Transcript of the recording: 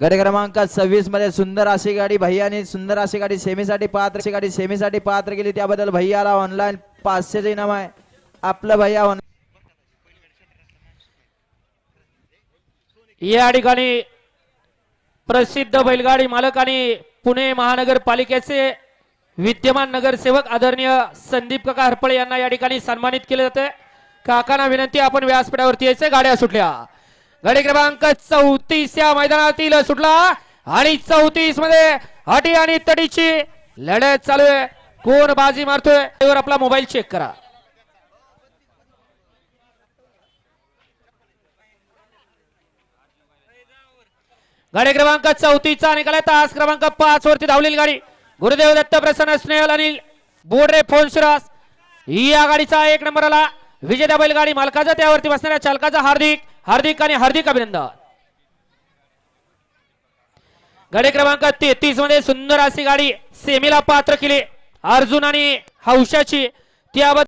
गट क्रमांक 26 मध्ये सुंदर अशी गाडी भैयाने सुंदर अशी गाडी सेमीसाठी पात्र केली त्याबद्दल भैयाला ऑनलाईन 500 चे इनाम आहे आपलं भैया या ठिकाणी प्रसिद्ध बैलगाडी मालक आणि पुणे महानगरपालिकेचे विद्यमान नगरसेवक आदरणीय संदीप काका हरपळे यांना या ठिकाणी सन्मानित केले जाते। काकांना विनंती आपण व्यासपीठावरती यायचे। गाड्या सुटल्या। गाडी क्रमांक 34 या मैदानातील सुटला आणि 34 मध्ये अटी आणि तडीची लढत चालू आहे। कोण बाजी मारतोय त्यावर आपला मोबाईल चेक करा। गाडी क्रमांक 34 चा निकाल आहे। तास क्रमांक 5 वरती धावलेली गाडी गुरुदेव दत्त प्रसन्न स्नेहल अनिल बोडरे फोनशिरास या गाडीचा 1 नंबर आला। विजेता बैलगाडी मालकाचा त्यावरती बसणाऱ्या चालकाचा हार्दिक अभिनंदन। गाडी क्रमांक 33 मध्ये सुंदर अशी गाडी सेमीला पात्र केली अर्जुन आणि हौशाची त्याबद्दल